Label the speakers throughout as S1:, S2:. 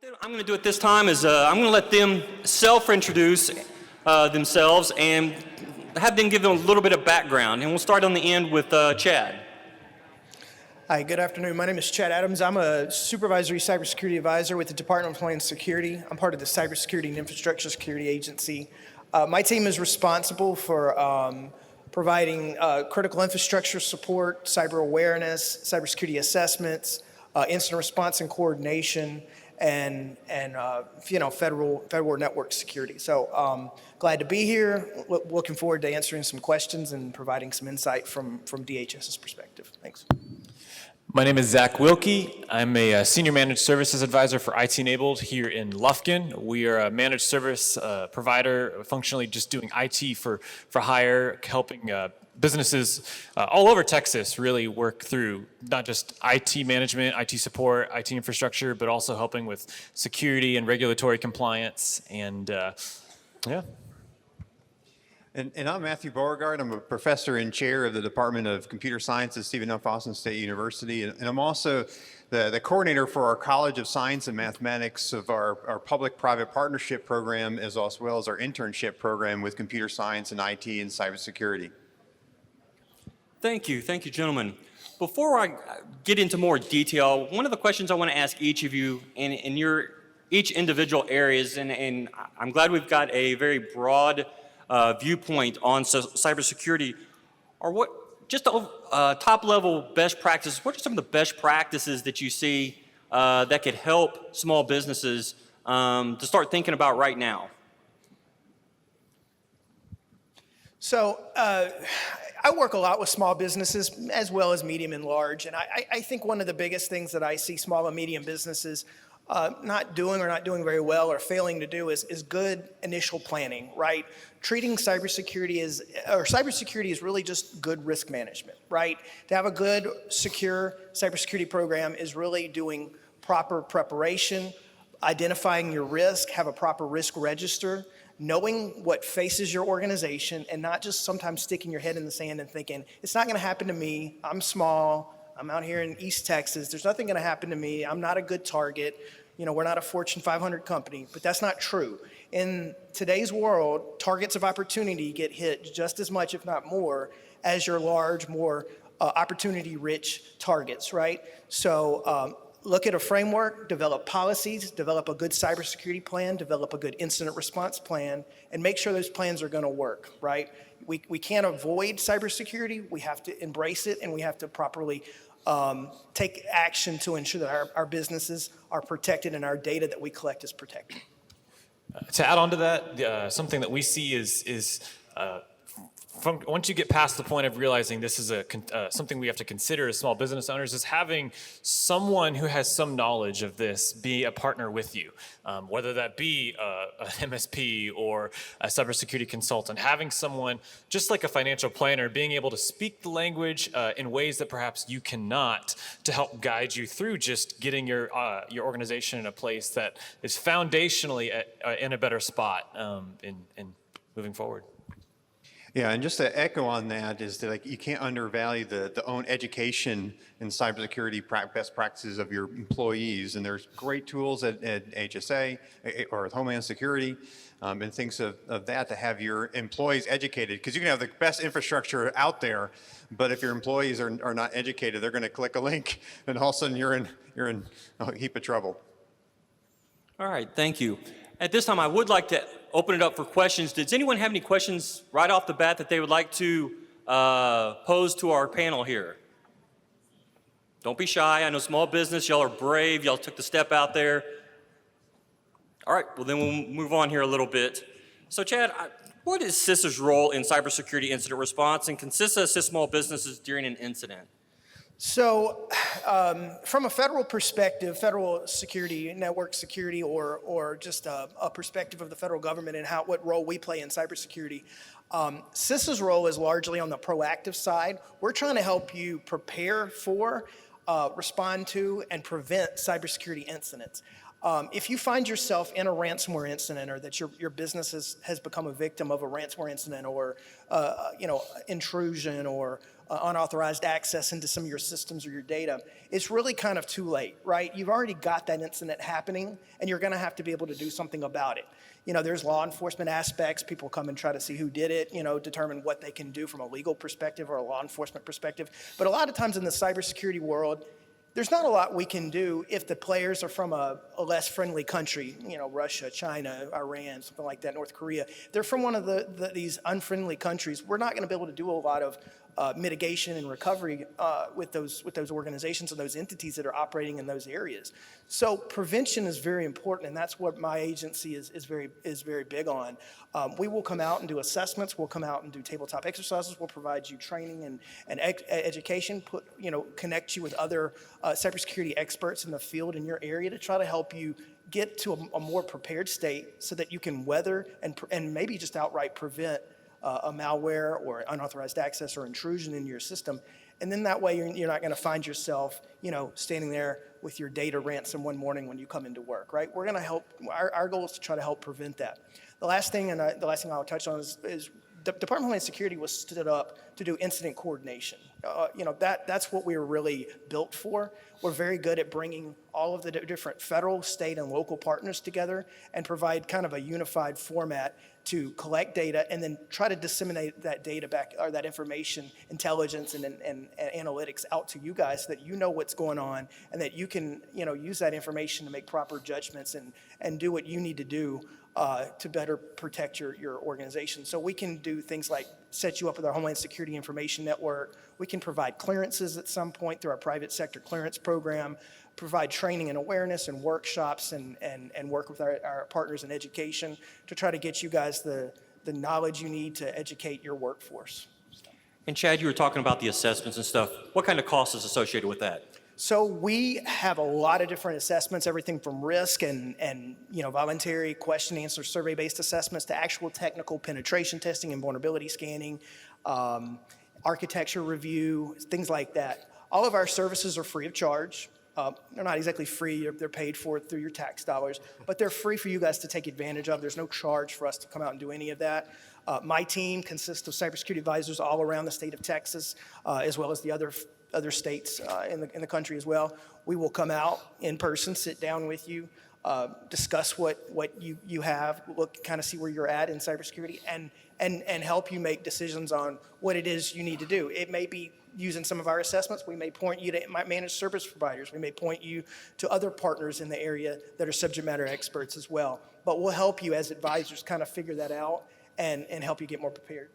S1: I'm going to do it this time is I'm going to let them self-introduce themselves and have them give them a little bit of background. And we'll start on the end with Chad.
S2: Hi, good afternoon. My name is Chad Adams. I'm a Supervisory Cybersecurity Advisor with the Department of Homeland Security. I'm part of the Cybersecurity and Infrastructure Security Agency. My team is responsible for providing critical infrastructure support, cyber awareness, cybersecurity assessments, incident response and coordination, and federal network security. So glad to be here. Looking forward to answering some questions and providing some insight from DHS's perspective. Thanks.
S3: My name is Zach Wilke. I'm a Senior Managed Services Advisor for IT Enabled here in Lufkin. We are a managed service provider, functionally just doing IT for hire, helping businesses all over Texas really work through not just IT management, IT support, IT infrastructure, but also helping with security and regulatory compliance. And yeah.
S4: And I'm Matthew Beauregard. I'm a professor and chair of the Department of Computer Science at Stephen F. Austin State University. And I'm also the coordinator for our College of Science and Mathematics of our public-private partnership program, as well as our internship program with computer science and IT and cybersecurity.
S1: Thank you, gentlemen. Before I get into more detail, one of the questions I want to ask each of you in your each individual areas, and I'm glad we've got a very broad viewpoint on cybersecurity, are what just top-level best practices. What are some of the best practices that you see that could help small businesses to start thinking about right now?
S2: So I work a lot with small businesses as well as medium and large, and I think one of the biggest things that I see small and medium businesses not doing very well or failing to do is good initial planning, right? Treating cybersecurity is really just good risk management, right? To have a good, secure cybersecurity program is really doing proper preparation, identifying your risk, have a proper risk register, knowing what faces your organization, and not just sometimes sticking your head in the sand and thinking, it's not gonna happen to me, I'm small, I'm out here in East Texas, there's nothing gonna happen to me, I'm not a good target, we're not a Fortune 500 company, but that's not true. In today's world, targets of opportunity get hit just as much, if not more, as your large, more opportunity-rich targets, right? So look at a framework, develop policies, develop a good cybersecurity plan, develop a good incident response plan, and make sure those plans are gonna work, right? We can't avoid cybersecurity, we have to embrace it, and we have to properly take action to ensure that our businesses are protected and our data that we collect is protected.
S3: To add on to that, something that we see is once you get past the point of realizing this is something we have to consider as small business owners, is having someone who has some knowledge of this be a partner with you, whether that be an MSP or a cybersecurity consultant. Having someone, just like a financial planner, being able to speak the language in ways that perhaps you cannot, to help guide you through just getting your organization in a place that is foundationally in a better spot in moving forward.
S4: Yeah, and just to echo on that is that you can't undervalue the own education in cybersecurity best practices of your employees. And there's great tools at HSA or at Homeland Security and things of that to have your employees educated. Because you can have the best infrastructure out there, but if your employees are not educated, they're going to click a link, and all of a sudden you're in a heap of trouble.
S1: All right, thank you. At this time, I would like to open it up for questions. Does anyone have any questions right off the bat that they would like to pose to our panel here? Don't be shy. I know small business, y'all are brave. Y'all took the step out there. All right, well then we'll move on here a little bit. So Chad, what is CISA's role in cybersecurity incident response, and can CISA assist small businesses during an incident?
S2: So from a federal perspective, federal security, network security, or just a perspective of the federal government and what role we play in cybersecurity, CISA's role is largely on the proactive side. We're trying to help you prepare for, respond to, and prevent cybersecurity incidents. If you find yourself in a ransomware incident, or that your business has become a victim of a ransomware incident, or intrusion, or unauthorized access into some of your systems or your data, it's really kind of too late, right? You've already got that incident happening, and you're going to have to be able to do something about it. You know, there's law enforcement aspects. People come and try to see who did it, you know, determine what they can do from a legal perspective or a law enforcement perspective. But a lot of times in the cybersecurity world, there's not a lot we can do if the players are from a less friendly country, you know, Russia, China, Iran, something like that, North Korea. They're from one of these unfriendly countries. We're not going to be able to do a lot of mitigation and recovery with those organizations and those entities that are operating in those areas. So prevention is very important, and that's what my agency is very big on. We will come out and do assessments. We'll come out and do tabletop exercises. We'll provide you training and education. Connect you with other cybersecurity experts in the field in your area to try to help you get to a more prepared state so that you can weather and maybe just outright prevent a malware or unauthorized access or intrusion in your system. And then that way you're not going to find yourself, you know, standing there with your data ransom one morning when you come into work, right? We're going to help. Our goal is to try to help prevent that. The last thing I'll touch on is the Department of Homeland Security was stood up to do incident coordination. That's what we were really built for. We're very good at bringing all of the different federal, state, and local partners together and provide kind of a unified format to collect data and then try to disseminate that data back, or that information, intelligence, and analytics out to you guys so that you know what's going on and that you can, you know, use that information to make proper judgments and do what you need to do to better protect your organization. So we can do things like set you up with our Homeland Security Information Network. We can provide clearances at some point through our private sector clearance program, provide training and awareness and workshops and work with our partners in education to try to get you guys the knowledge you need to educate your workforce.
S1: And Chad, you were talking about the assessments and stuff. What kind of cost is associated with that?
S2: So we have a lot of different assessments, everything from risk and voluntary question answer survey-based assessments to actual technical penetration testing and vulnerability scanning, architecture review, things like that. All of our services are free of charge. They're not exactly free, they're paid for through your tax dollars, but they're free for you guys to take advantage of. There's no charge for us to come out and do any of that. My team consists of cybersecurity advisors all around the state of Texas, as well as the other states in the country as well. We will come out in person, sit down with you, discuss what you have, look, kind of see where you're at in cybersecurity, and help you make decisions on what it is you need to do. It may be using some of our assessments. We may point you to managed service providers. We may point you to other partners in the area that are subject matter experts as well. But we'll help you as advisors kind of figure that out and help you get more prepared.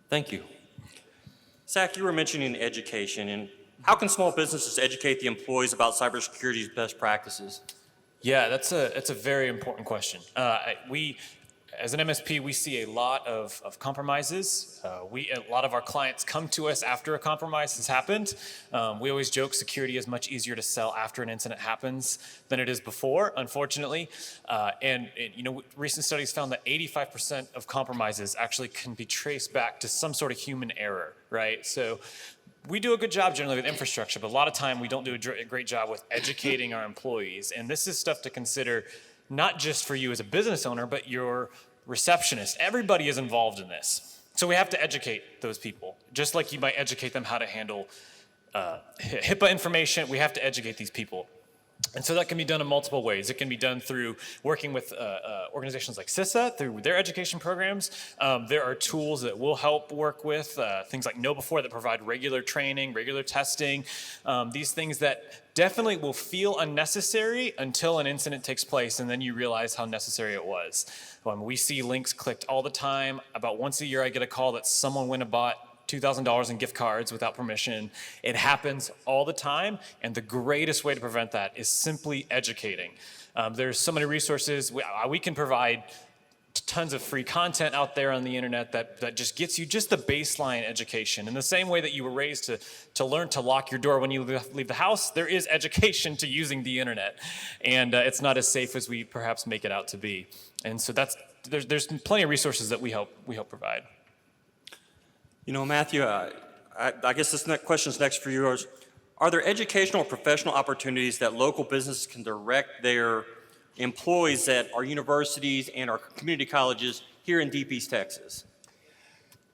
S1: Thank you. Zach, you were mentioning education, and how can small businesses educate the employees about cybersecurity's best practices?
S3: Yeah, that's a very important question. We, as an MSP, we see a lot of compromises. A lot of our clients come to us after a compromise has happened. We always joke security is much easier to sell after an incident happens than it is before, unfortunately. Recent studies found that 85% of compromises actually can be traced back to some sort of human error, right? So we do a good job generally with infrastructure, but a lot of time we don't do a great job with educating our employees. And this is stuff to consider not just for you as a business owner, but your receptionist. Everybody is involved in this. So we have to educate those people. Just like you might educate them how to handle HIPAA information, we have to educate these people. And so that can be done in multiple ways. It can be done through working with organizations like CISA, through their education programs. There are tools that will help work with, things like KnowBe4 that provide regular training, regular testing, these things that definitely will feel unnecessary until an incident takes place, and then you realize how necessary it was. We see links clicked all the time. About once a year, I get a call that someone went and bought $2,000 in gift cards without permission. It happens all the time, and the greatest way to prevent that is simply educating. There's so many resources. We can provide tons of free content out there on the internet that just gets you just the baseline education. In the same way that you were raised to learn to lock your door when you leave the house, there is education to using the internet. And it's not as safe as we perhaps make it out to be. And so there's plenty of resources that we help provide.
S1: You know, Matthew, I guess this question's next for you. Are there educational or professional opportunities that local businesses can direct their employees at our universities and our community colleges here in Deep East Texas?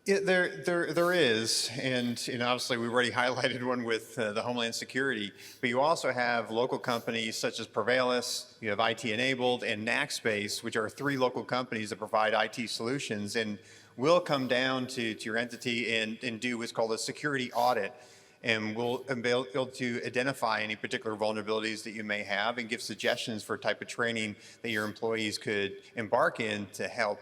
S4: Yeah, there is, and obviously we've already highlighted one with the Homeland Security, but you also have local companies such as Prevalis, you have IT Enabled, and Nackspace, which are 3 local companies that provide IT solutions, and we'll come down to your entity and do what's called a security audit, and we'll be able to identify any particular vulnerabilities that you may have and give suggestions for type of training that your employees could embark in to help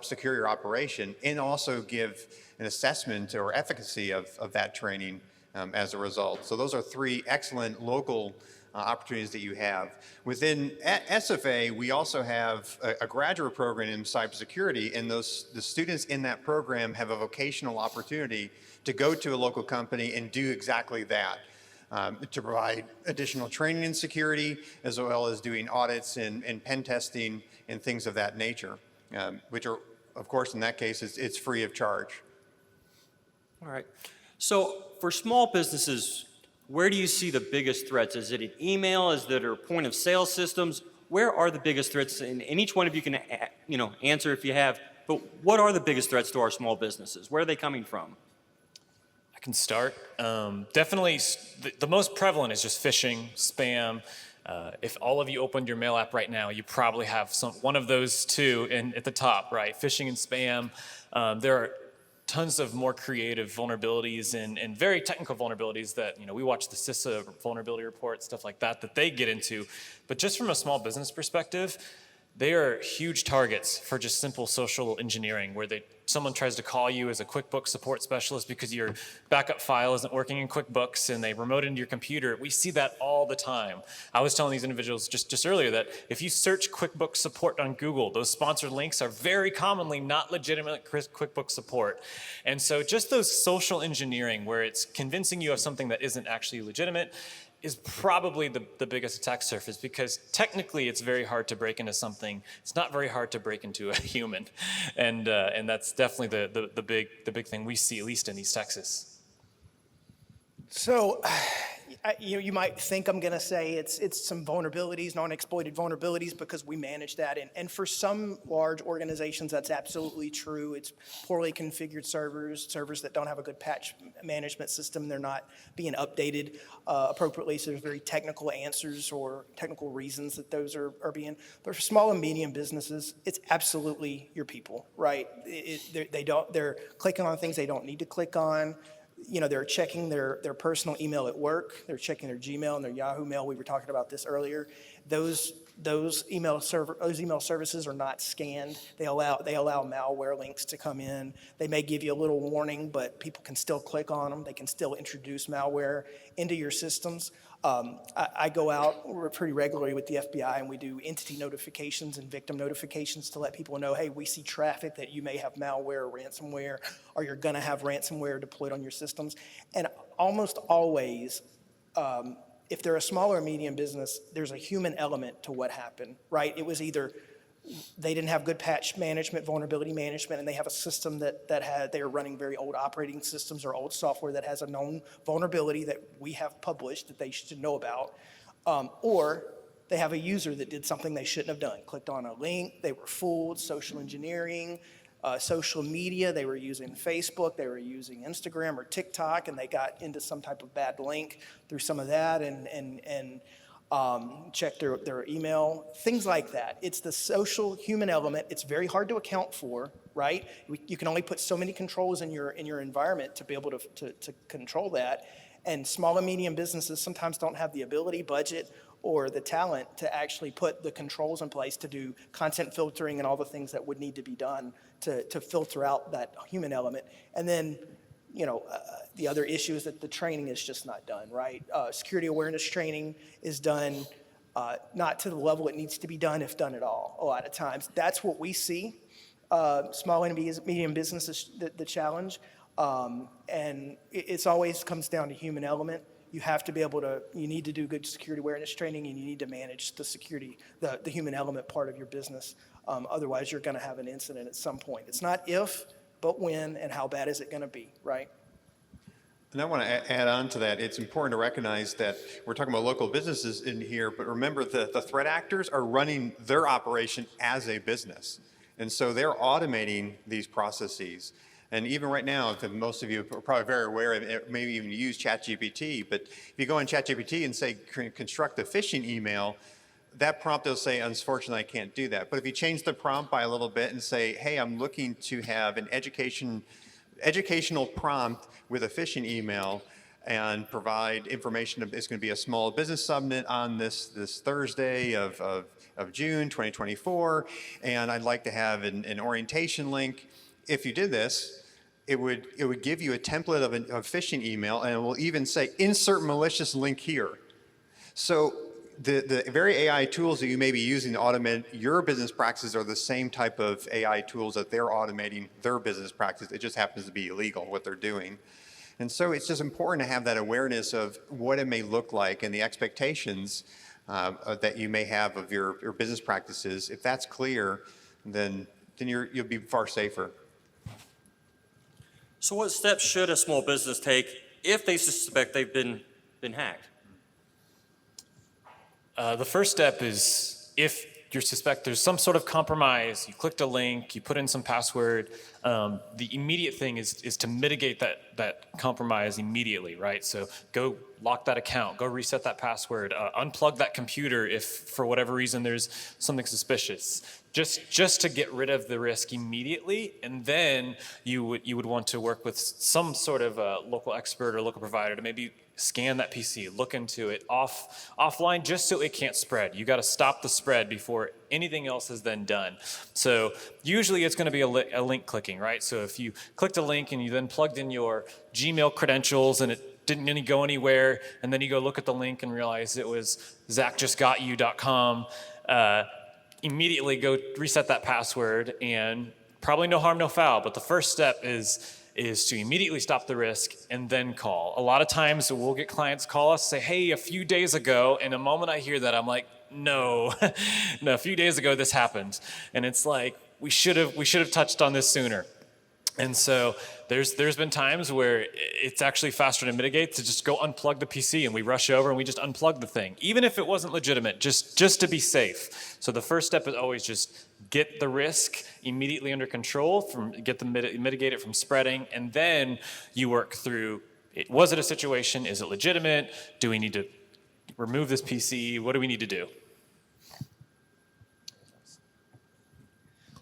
S4: secure your operation, and also give an assessment or efficacy of that training as a result. So those are 3 excellent local opportunities that you have. Within SFA, we also have a graduate program in cybersecurity, and the students in that program have a vocational opportunity to go to a local company and do exactly that. To provide additional training in security, as well as doing audits and pen testing and things of that nature. Which are, of course, in that case, it's free of charge.
S1: All right. So for small businesses, where do you see the biggest threats? Is it an email? Is it a point of sale systems? Where are the biggest threats? And each one of you can, answer if you have. But what are the biggest threats to our small businesses? Where are they coming from?
S3: I can start. Definitely, the most prevalent is just phishing, spam. If all of you opened your mail app right now, you probably have one of those 2 at the top, right? Phishing and spam. There are tons of more creative vulnerabilities and very technical vulnerabilities that, we watch the CISA vulnerability report, stuff like that they get into. But just from a small business perspective, they are huge targets for just simple social engineering, where someone tries to call you as a QuickBooks support specialist because your backup file isn't working in QuickBooks and they remote into your computer. We see that all the time. I was telling these individuals just earlier that if you search QuickBooks support on Google, those sponsored links are very commonly not legitimate QuickBooks support. And so just those social engineering where it's convincing you of something that isn't actually legitimate is probably the biggest attack surface, because technically it's very hard to break into something. It's not very hard to break into a human, and that's definitely the big thing we see, at least in East Texas.
S2: So, you might think I'm going to say it's some vulnerabilities, non-exploited vulnerabilities, because we manage that. And for some large organizations, that's absolutely true. It's poorly configured servers that don't have a good patch management system. They're not being updated appropriately. So there's very technical answers or technical reasons that those are being. But for small and medium businesses, it's absolutely your people, right? They're clicking on things they don't need to click on. They're checking their personal email at work. They're checking their Gmail and their Yahoo Mail. We were talking about this earlier. Those email services are not scanned. They allow malware links to come in. They may give you a little warning, but people can still click on them. They can still introduce malware into your systems. I go out pretty regularly with the FBI, and we do entity notifications and victim notifications to let people know, hey, we see traffic that you may have malware or ransomware, or you're going to have ransomware deployed on your systems. And almost always, if they're a small or medium business, there's a human element to what happened, right? It was either they didn't have good patch management, vulnerability management, and they have a system they are running very old operating systems or old software that has a known vulnerability that we have published that they should know about, or they have a user that did something they shouldn't have done, clicked on a link, they were fooled, social engineering, social media, they were using Facebook, they were using Instagram or TikTok, and they got into some type of bad link through some of that and check their email, things like that. It's the social human element. It's very hard to account for, right? You can only put so many controls in your environment to be able to control that. And small and medium businesses sometimes don't have the ability, budget, or the talent to actually put the controls in place to do content filtering and all the things that would need to be done to filter out that human element. And then the other issue is that the training is just not done, right? Security awareness training is done not to the level it needs to be done, if done at all, a lot of times. That's what we see. Small and medium businesses, the challenge. And it's always comes down to human element. You have to be able to, you need to do good security awareness training, and you need to manage the security, the human element part of your business. Otherwise, you're going to have an incident at some point. It's not if, but when, and how bad is it going to be, right?
S4: And I want to add on to that. It's important to recognize that we're talking about local businesses in here, but remember the threat actors are running their operation as a business. And so they're automating these processes. And even right now, most of you are probably very aware of it, maybe even use ChatGPT, but if you go in ChatGPT and say, construct a phishing email, that prompt will say, unfortunately, I can't do that. But if you change the prompt by a little bit and say, hey, I'm looking to have an educational prompt with a phishing email and provide information, it's going to be a small business summit on this Thursday of June 2024, and I'd like to have an orientation link. If you did this, it would give you a template of a phishing email, and it will even say, insert malicious link here. So the very AI tools that you may be using to automate your business practices are the same type of AI tools that they're automating their business practice. It just happens to be illegal, what they're doing. And so it's just important to have that awareness of what it may look like and the expectations that you may have of your business practices. If that's clear, then you'll be far safer.
S1: So what steps should a small business take if they suspect they've been hacked?
S3: The first step is if you suspect there's some sort of compromise, you clicked a link, you put in some password, the immediate thing is to mitigate that compromise immediately, right? So go lock that account, go reset that password, unplug that computer if for whatever reason there's something suspicious. Just to get rid of the risk immediately, and then you would want to work with some sort of local expert or local provider to maybe scan that PC, look into it offline, just so it can't spread. You got to stop the spread before anything else is then done. So usually it's going to be a link clicking, right? So if you clicked a link and you then plugged in your Gmail credentials and it didn't really go anywhere, and then you go look at the link and realize it was zachjustgotyou.com, immediately go reset that password, and probably no harm, no foul. But the first step is to immediately stop the risk and then call. A lot of times we'll get clients call us, say, hey, a few days ago, and the moment I hear that, I'm like, no, a few days ago this happened. And it's like, we should have touched on this sooner. And so there's been times where it's actually faster to mitigate to just go unplug the PC, and we rush over and we just unplug the thing, even if it wasn't legitimate, just to be safe. So the first step is always just get the risk immediately under control, mitigate it from spreading, and then you work through, was it a situation? Is it legitimate? Do we need to remove this PC? What do we need to do?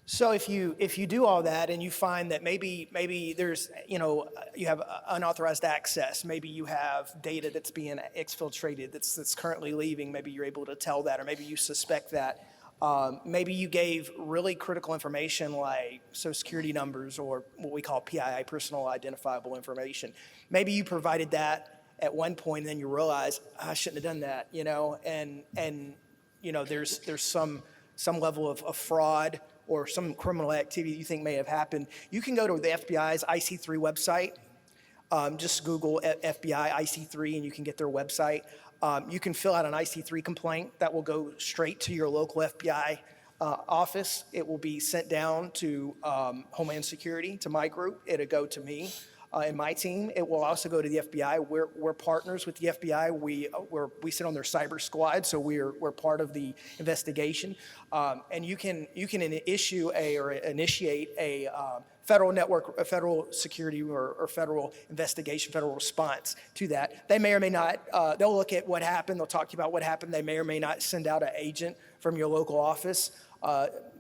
S2: So if you do all that and you find that maybe there's, you have unauthorized access, maybe you have data that's being exfiltrated that's currently leaving, maybe you're able to tell that, or maybe you suspect that. Maybe you gave really critical information like Social Security numbers or what we call PII, personal identifiable information. Maybe you provided that at one point and then you realize, I shouldn't have done that, and there's some level of fraud or some criminal activity you think may have happened. You can go to the FBI's IC3 website. Just Google FBI IC3 and you can get their website. You can fill out an IC3 complaint that will go straight to your local FBI office. It will be sent down to Homeland Security, to my group. It'll go to me and my team. It will also go to the FBI. We're partners with the FBI. We sit on their cyber squad, so we're part of the investigation. And you can initiate a federal network, a federal security or federal investigation, federal response to that. They may or may not, they'll look at what happened, they'll talk to you about what happened. They may or may not send out an agent from your local office.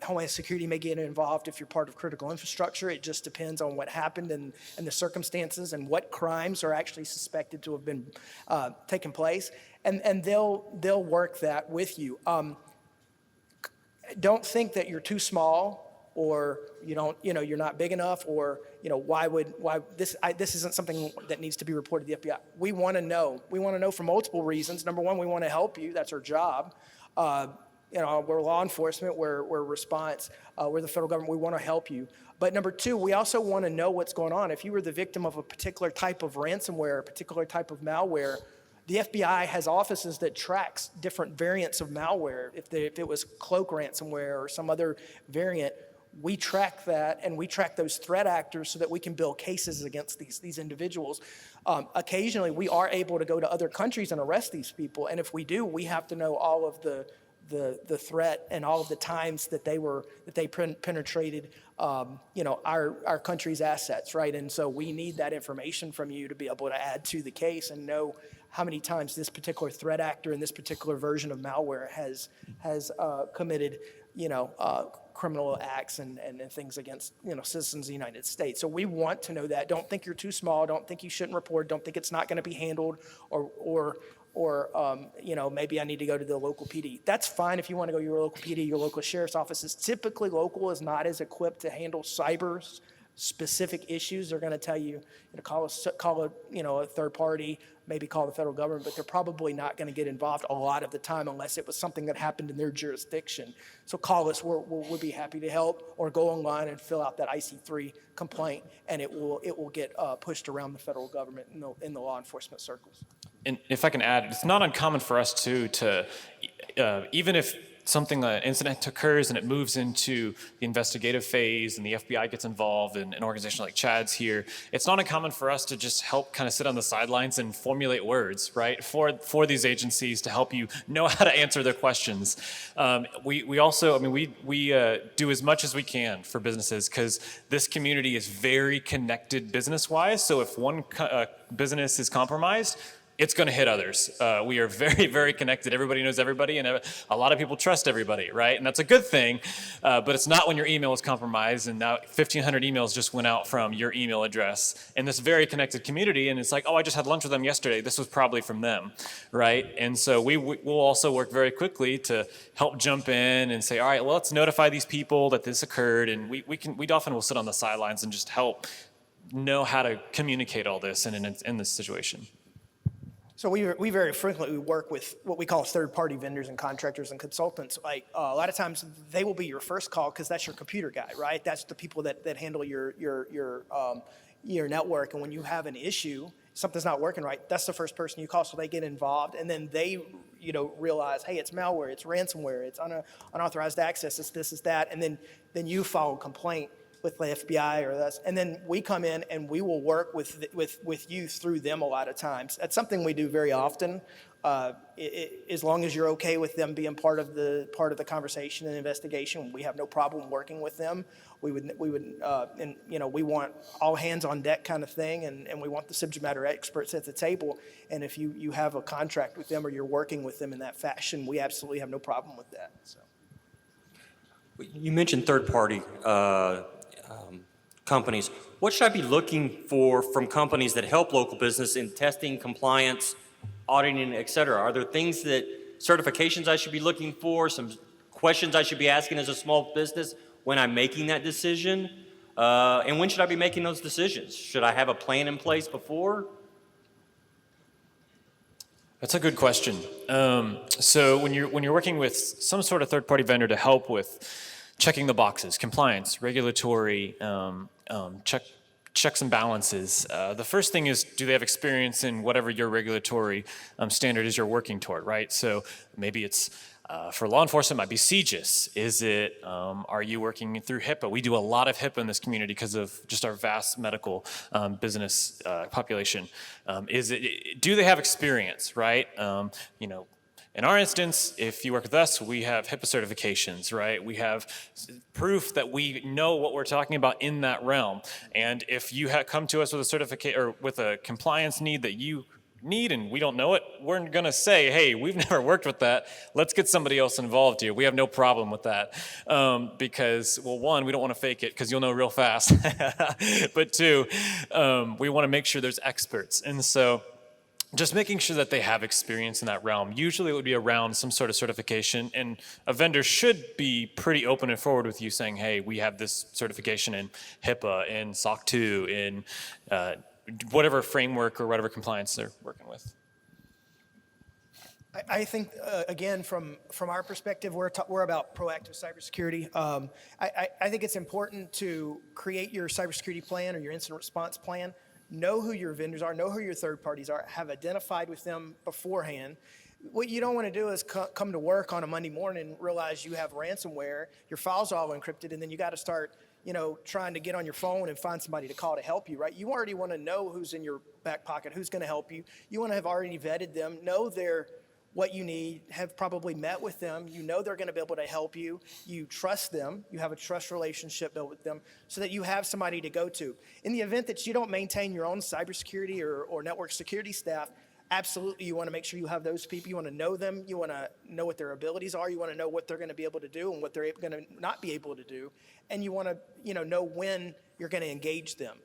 S2: Homeland Security may get involved if you're part of critical infrastructure. It just depends on what happened and the circumstances and what crimes are actually suspected to have been taken place. And they'll work that with you. Don't think that you're too small or you're not big enough, or why this isn't something that needs to be reported to the FBI. We want to know. We want to know for multiple reasons. Number one, we want to help you. That's our job. We're law enforcement. We're response. We're the federal government. We want to help you. But number two, we also want to know what's going on. If you were the victim of a particular type of ransomware, a particular type of malware, the FBI has offices that tracks different variants of malware. If it was cloak ransomware or some other variant, we track that, and we track those threat actors so that we can build cases against these individuals. Occasionally, we are able to go to other countries and arrest these people, and if we do, we have to know all of the the threat and all of the times that they penetrated, our country's assets, right? And so we need that information from you to be able to add to the case and know how many times this particular threat actor in this particular version of malware has committed, criminal acts and things against, citizens of the United States. So we want to know that. Don't think you're too small. Don't think you shouldn't report. Don't think it's not going to be handled or maybe I need to go to the local PD. That's fine if you want to go to your local PD, your local sheriff's offices. Typically, local is not as equipped to handle cyber specific issues. They're going to tell you, call a third party, maybe call the federal government, but they're probably not going to get involved a lot of the time unless it was something that happened in their jurisdiction. So call us, we'll be happy to help, or go online and fill out that IC3 complaint, and it will get pushed around the federal government in the law enforcement circles.
S3: And if I can add, it's not uncommon for us to even if something, an incident occurs and it moves into the investigative phase and the FBI gets involved and an organization like Chad's here, it's not uncommon for us to just help kind of sit on the sidelines and formulate words, right, for these agencies to help you know how to answer their questions. We also, we do as much as we can for businesses because this community is very connected business-wise. So if one business is compromised, it's going to hit others. We are very, very connected. Everybody knows everybody, and a lot of people trust everybody, right? And that's a good thing, but it's not when your email is compromised, and now 1,500 emails just went out from your email address in this very connected community, and it's like, oh, I just had lunch with them yesterday. This was probably from them, right? And so we'll also work very quickly to help jump in and say, all right, well, let's notify these people that this occurred, and we often will sit on the sidelines and just help know how to communicate all this in this situation.
S2: So we very frequently work with what we call third-party vendors and contractors and consultants. Like a lot of times, they will be your first call because that's your computer guy, right? That's the people that handle your network. And when you have an issue, something's not working right, that's the first person you call. So they get involved, and then they realize, hey, it's malware, it's ransomware, it's unauthorized access, it's this, it's that, and then you file a complaint with the FBI or us, and then we come in and we will work with you through them a lot of times. That's something we do very often. As long as you're okay with them being part of the conversation and investigation, we have no problem working with them. We want all hands on deck kind of thing, and we want the subject matter experts at the table. And if you have a contract with them or you're working with them in that fashion, we absolutely have no problem with that. So.
S1: You mentioned third-party companies. What should I be looking for from companies that help local business in testing, compliance, auditing, et cetera? Are there certifications I should be looking for, some questions I should be asking as a small business when I'm making that decision? And when should I be making those decisions? Should I have a plan in place before?
S3: That's a good question. So when you're working with some sort of third-party vendor to help with checking the boxes, compliance, regulatory, checks and balances. The first thing is, do they have experience in whatever your regulatory standard is you're working toward, right? So maybe it's, for law enforcement, it might be CISA. Is it, are you working through HIPAA? We do a lot of HIPAA in this community because of just our vast medical business population. Do they have experience, right? In our instance, if you work with us, we have HIPAA certifications, right? We have proof that we know what we're talking about in that realm. And if you come to us with a certificate or with a compliance need that you need and we don't know it, we're going to say, hey, we've never worked with that. Let's get somebody else involved here. We have no problem with that because, well, one, we don't want to fake it because you'll know real fast. But two, we want to make sure there's experts. And so just making sure that they have experience in that realm. Usually it would be around some sort of certification, and a vendor should be pretty open and forward with you saying, hey, we have this certification in HIPAA, in SOC 2, in whatever framework or whatever compliance they're working with.
S2: I think, again, from our perspective, we're about proactive cybersecurity. I think it's important to create your cybersecurity plan or your incident response plan. Know who your vendors are, know who your third parties are, have identified with them beforehand. What you don't want to do is come to work on a Monday morning and realize you have ransomware, your files are all encrypted, and then you got to start, trying to get on your phone and find somebody to call to help you, right? You already want to know who's in your back pocket, who's going to help you. You want to have already vetted them, know their what you need, have probably met with them, you know they're going to be able to help you, you trust them, you have a trust relationship built with them so that you have somebody to go to. In the event that you don't maintain your own cybersecurity or network security staff, absolutely you want to make sure you have those people. You want to know them, you want to know what their abilities are, you want to know what they're going to be able to do and what they're going to not be able to do, and you want to know when you're going to engage them.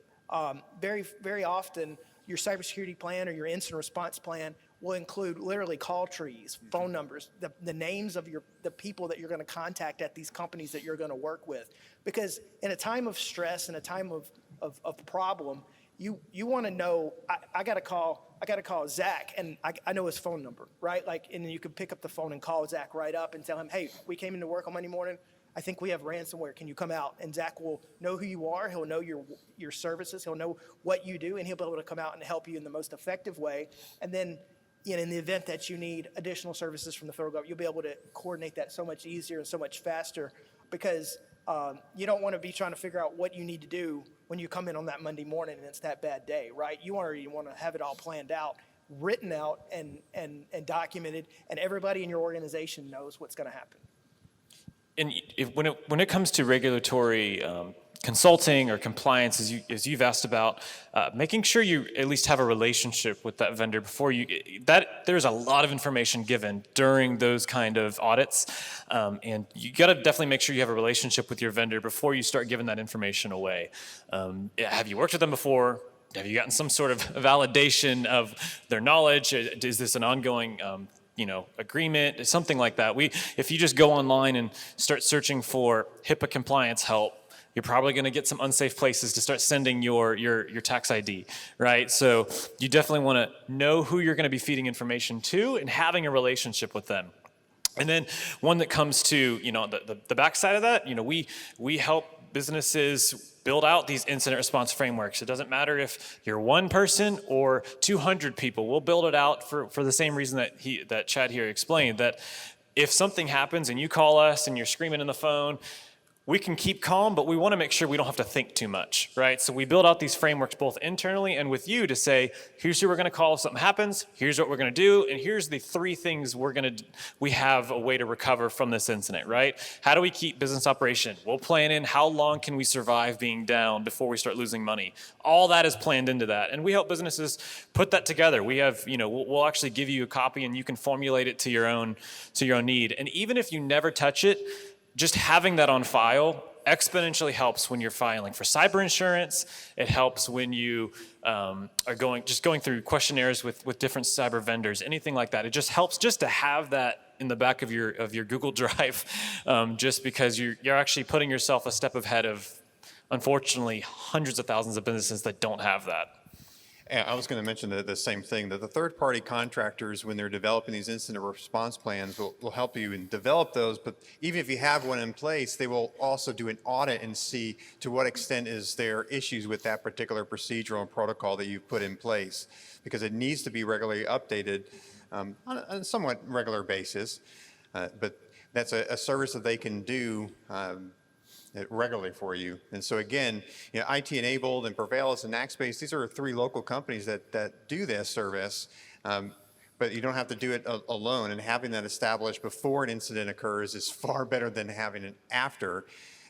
S2: Very, very often, your cybersecurity plan or your incident response plan will include literally call trees, phone numbers, the names of the people that you're going to contact at these companies that you're going to work with. Because in a time of stress, in a time of problem, you want to know, I got to call Zach, and I know his phone number, right? And then you can pick up the phone and call Zach right up and tell him, hey, we came into work on Monday morning. I think we have ransomware. Can you come out? And Zach will know who you are. He'll know your services. He'll know what you do, and he'll be able to come out and help you in the most effective way. And then, in the event that you need additional services from the federal government, you'll be able to coordinate that so much easier and so much faster, because you don't want to be trying to figure out what you need to do when you come in on that Monday morning and it's that bad day, right? You already want to have it all planned out, written out, and documented, and everybody in your organization knows what's going to happen.
S3: And when it comes to regulatory consulting or compliance, as you've asked about, making sure you at least have a relationship with that vendor before there's a lot of information given during those kind of audits, and you got to definitely make sure you have a relationship with your vendor before you start giving that information away. Have you worked with them before? Have you gotten some sort of validation of their knowledge? Is this an ongoing agreement, something like that? If you just go online and start searching for HIPAA compliance help, you're probably going to get some unsafe places to start sending your tax ID, right? So you definitely want to know who you're going to be feeding information to and having a relationship with them. And then one that comes to the backside of that, we help businesses build out these incident response frameworks. It doesn't matter if you're one person or 200 people. We'll build it out for the same reason that Chad here explained, that if something happens and you call us and you're screaming in the phone, we can keep calm, but we want to make sure we don't have to think too much, right? So we build out these frameworks both internally and with you to say, here's who we're going to call if something happens, here's what we're going to do, and here's the 3 things we have a way to recover from this incident, right? How do we keep business operation? We'll plan in how long can we survive being down before we start losing money. All that is planned into that, and we help businesses put that together. We have, we'll actually give you a copy and you can formulate it to your own need. And even if you never touch it, just having that on file exponentially helps when you're filing for cyber insurance. It helps when you are going through questionnaires with different cyber vendors, anything like that. It just helps just to have that in the back of your Google Drive, just because you're actually putting yourself a step ahead of, unfortunately, hundreds of thousands of businesses that don't have that.
S4: Yeah, I was going to mention the same thing, that the third-party contractors, when they're developing these incident response plans, will help you and develop those. But even if you have one in place, they will also do an audit and see to what extent is there issues with that particular procedural and protocol that you've put in place, because it needs to be regularly updated on a somewhat regular basis. But that's a service that they can do regularly for you. And so again, IT Enabled and Prevalis and Nackspace, these are 3 local companies that do this service, but you don't have to do it alone. And having that established before an incident occurs is far better than having it after.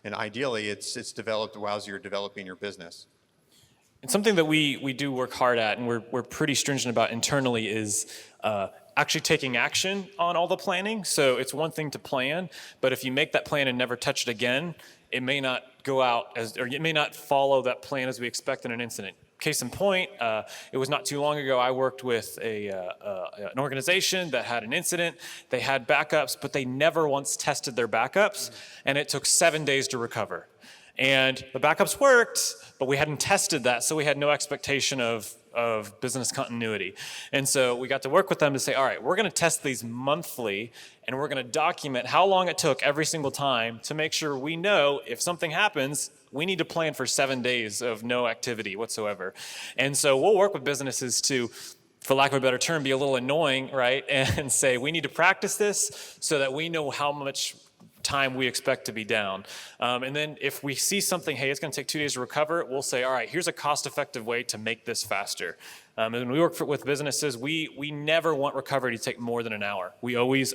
S4: And ideally, it's developed while you're developing your business.
S3: And something that we do work hard at, and we're pretty stringent about internally, is actually taking action on all the planning. So it's one thing to plan, but if you make that plan and never touch it again, it may not go out or it may not follow that plan as we expect in an incident. Case in point, it was not too long ago, I worked with an organization that had an incident. They had backups, but they never once tested their backups, and it took 7 days to recover. And the backups worked, but we hadn't tested that, so we had no expectation of business continuity. And so we got to work with them to say, all right, we're going to test these monthly, and we're going to document how long it took every single time to make sure we know if something happens, we need to plan for 7 days of no activity whatsoever. And so we'll work with businesses to, for lack of a better term, be a little annoying, right? And say, we need to practice this so that we know how much time we expect to be down. And then if we see something, hey, it's going to take 2 days to recover, we'll say, all right, here's a cost-effective way to make this faster. And when we work with businesses, we never want recovery to take more than an hour. We always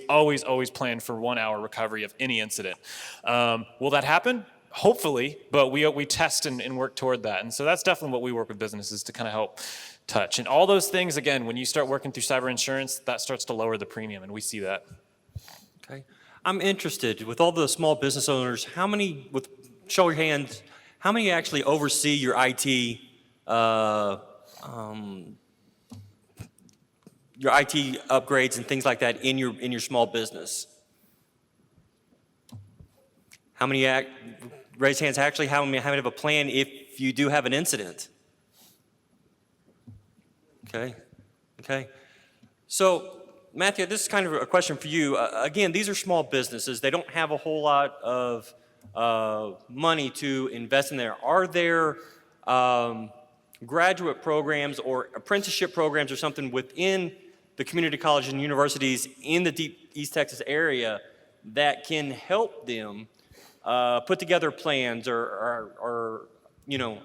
S3: plan for 1 hour recovery of any incident. Will that happen? Hopefully, but we test and work toward that. And so that's definitely what we work with businesses to kind of help touch. And all those things, again, when you start working through cyber insurance, that starts to lower the premium, and we see that.
S1: Okay. I'm interested, with all the small business owners, how many, show your hands, how many actually oversee your IT, upgrades and things like that in your small business? How many raise hands, actually, how many have a plan if you do have an incident? Okay. So, Matthew, this is kind of a question for you. Again, these are small businesses. They don't have a whole lot of money to invest in there. Are there graduate programs or apprenticeship programs or something within the community colleges and universities in the deep East Texas area that can help them put together plans or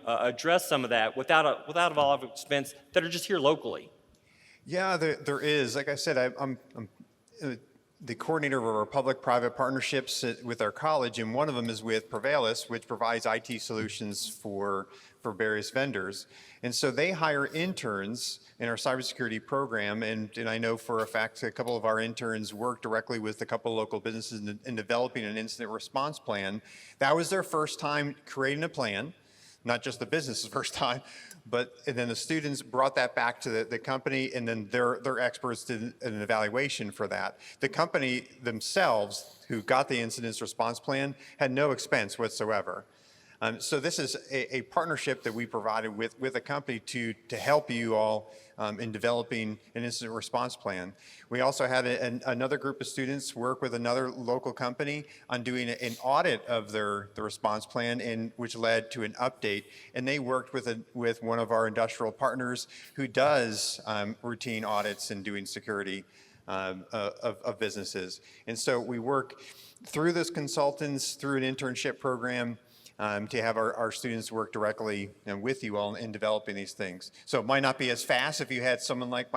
S1: address some of that without a lot of expense that are just here locally?
S4: Yeah, there is. Like I said, I'm the coordinator of our public-private partnerships with our college, and one of them is with Prevalis, which provides IT solutions for various vendors. And so they hire interns in our cybersecurity program, and I know for a fact a couple of our interns work directly with a couple of local businesses in developing an incident response plan. That was their first time creating a plan, not just the business's first time, and then the students brought that back to the company, and then their experts did an evaluation for that. The company themselves, who got the incident response plan, had no expense whatsoever. So this is a partnership that we provided with a company to help you all in developing an incident response plan. We also had another group of students work with another local company on doing an audit of the response plan, which led to an update. And they worked with one of our industrial partners who does routine audits and doing security of businesses. And so we work through those consultants, through an internship program, to have our students work directly with you all in developing these things. So it might not be as fast if you had someone like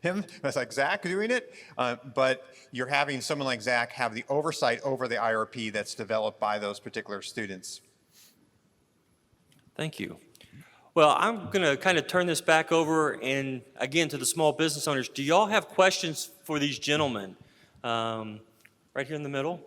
S4: him, that's like Zach doing it, but you're having someone like Zach have the oversight over the IRP that's developed by those particular students.
S1: Thank you. Well, I'm going to kind of turn this back over and again to the small business owners. Do y'all have questions for these gentlemen? Right here in the middle.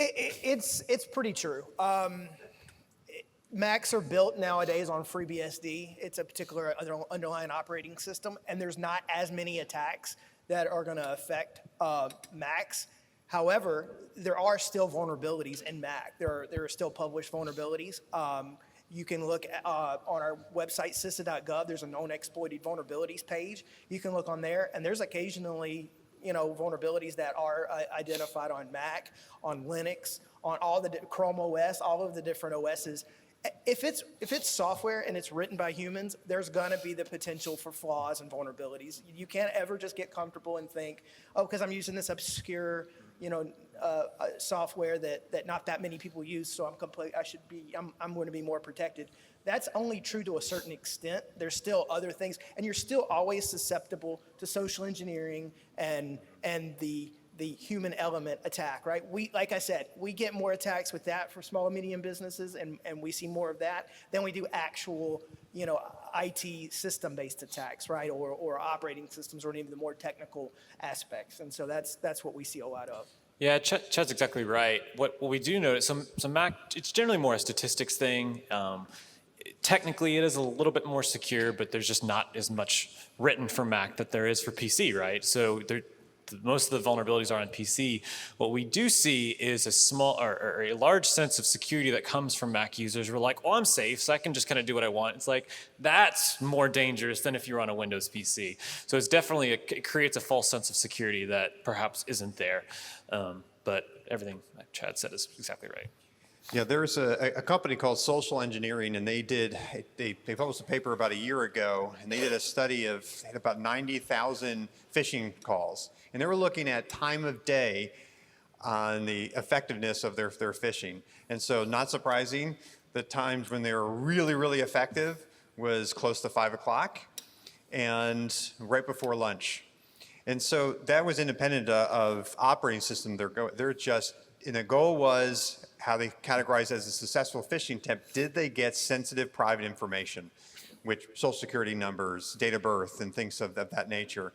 S2: It's pretty true. Macs are built nowadays on FreeBSD. It's a particular underlying operating system, and there's not as many attacks that are going to affect Macs. However, there are still vulnerabilities in Mac. There are still published vulnerabilities. You can look on our website, CISA.gov. There's a known exploited vulnerabilities page. You can look on there, and there's occasionally vulnerabilities that are identified on Mac, on Linux, on all the Chrome OS, all of the different OSs. If it's software and it's written by humans, there's going to be the potential for flaws and vulnerabilities. You can't ever just get comfortable and think, oh, because I'm using this obscure, software that not that many people use, so I'm going to be more protected. That's only true to a certain extent. There's still other things, and you're still always susceptible to social engineering and the human element attack, right? Like I said, we get more attacks with that for small and medium businesses, and we see more of that than we do actual, IT system-based attacks, right? Or operating systems, or even the more technical aspects. And so that's what we see a lot of.
S3: Yeah, Chad's exactly right. What we do notice, some Mac, it's generally more a statistics thing. Technically, it is a little bit more secure, but there's just not as much written for Mac that there is for PC, right? So most of the vulnerabilities are on PC. What we do see is a small or a large sense of security that comes from Mac users. We're like, oh, I'm safe, so I can just kind of do what I want. It's like, that's more dangerous than if you're on a Windows PC. So it's definitely, it creates a false sense of security that perhaps isn't there. But everything like Chad said is exactly right.
S4: Yeah, there's a company called Social Engineering, and they published a paper about a year ago, and they did a study of about 90,000 phishing calls, and they were looking at time of day on the effectiveness of their phishing. And so, not surprising, the times when they were really, really effective was close to 5 o'clock and right before lunch. And so that was independent of operating system. They're just, and the goal was how they categorized as a successful phishing attempt. Did they get sensitive private information, which social security numbers, date of birth, and things of that nature?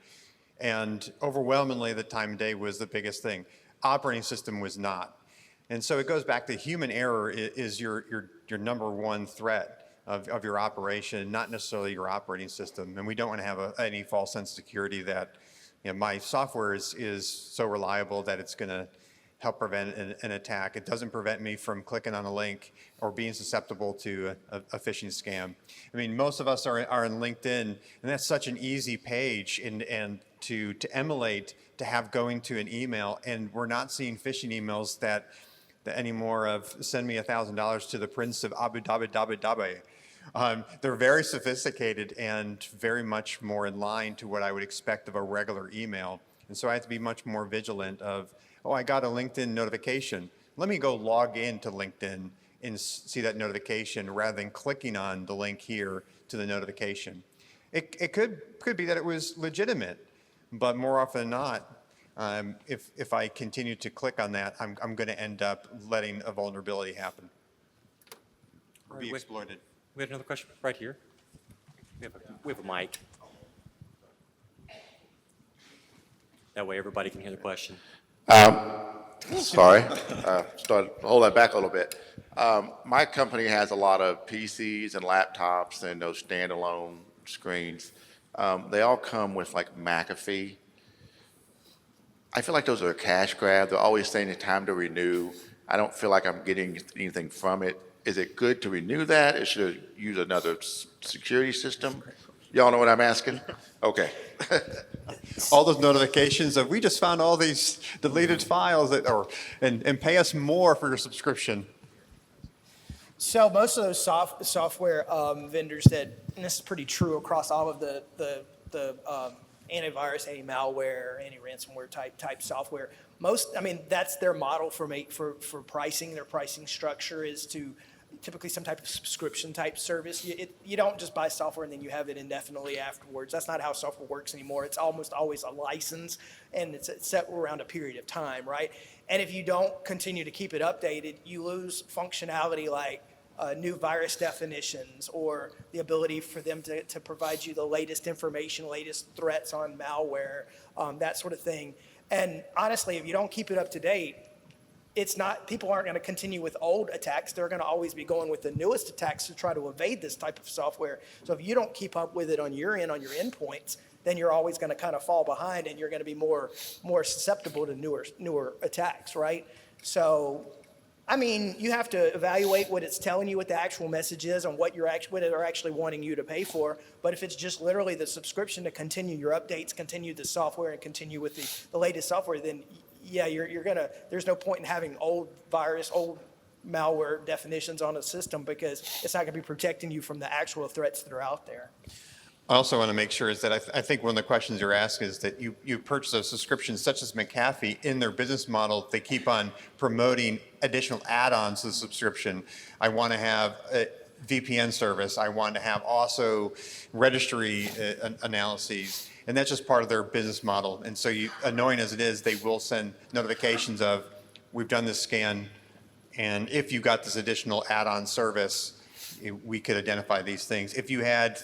S4: And overwhelmingly, the time of day was the biggest thing. Operating system was not. And so it goes back to human error is your number one threat of your operation, not necessarily your operating system. And we don't want to have any false sense of security that, you know, my software is so reliable that it's going to help prevent an attack. It doesn't prevent me from clicking on a link or being susceptible to a phishing scam. I mean, most of us are in LinkedIn, and that's such an easy page and to emulate, to have going to an email, and we're not seeing phishing emails that anymore of send me $1,000 to the Prince of Abu Dhabi. They're very sophisticated and very much more in line to what I would expect of a regular email. And so I have to be much more vigilant of, oh, I got a LinkedIn notification. Let me go log into LinkedIn and see that notification rather than clicking on the link here to the notification. It could be that it was legitimate, but more often than not, if I continue to click on that, I'm going to end up letting a vulnerability happen, or be exploited.
S1: We had another question right here. We have a mic. That way everybody can hear the question.
S5: Sorry, hold that back a little bit. My company has a lot of PCs and laptops and those standalone screens. They all come with like McAfee. I feel like those are a cash grab. They're always saying it's time to renew. I don't feel like I'm getting anything from it. Is it good to renew that? Or should I use another security system? Y'all know what I'm asking? Okay.
S4: All those notifications of, we just found all these deleted files and pay us more for your subscription.
S2: So most of those software vendors and this is pretty true across all of the antivirus, anti-malware, anti-ransomware type software. That's their model for pricing. Their pricing structure is to typically some type of subscription type service. You don't just buy software and then you have it indefinitely afterwards. That's not how software works anymore. It's almost always a license, and it's set around a period of time, right? And if you don't continue to keep it updated, you lose functionality like new virus definitions or the ability for them to provide you the latest information, latest threats on malware, that sort of thing. And honestly, if you don't keep it up to date, people aren't going to continue with old attacks. They're going to always be going with the newest attacks to try to evade this type of software. So if you don't keep up with it on your end, on your endpoints, then you're always going to kind of fall behind, and you're going to be more susceptible to newer attacks, right? So, you have to evaluate what it's telling you, what the actual message is, and what they're actually wanting you to pay for. But if it's just literally the subscription to continue your updates, continue the software, and continue with the latest software, then yeah, there's no point in having old virus, old malware definitions on a system, because it's not going to be protecting you from the actual threats that are out there.
S4: I also want to make sure is that I think one of the questions you're asking is that you purchase a subscription such as McAfee. In their business model, they keep on promoting additional add-ons to the subscription. I want to have a VPN service. I want to have also registry analyses. And that's just part of their business model. And so annoying as it is, they will send notifications of, we've done this scan, and if you got this additional add-on service, we could identify these things. If you had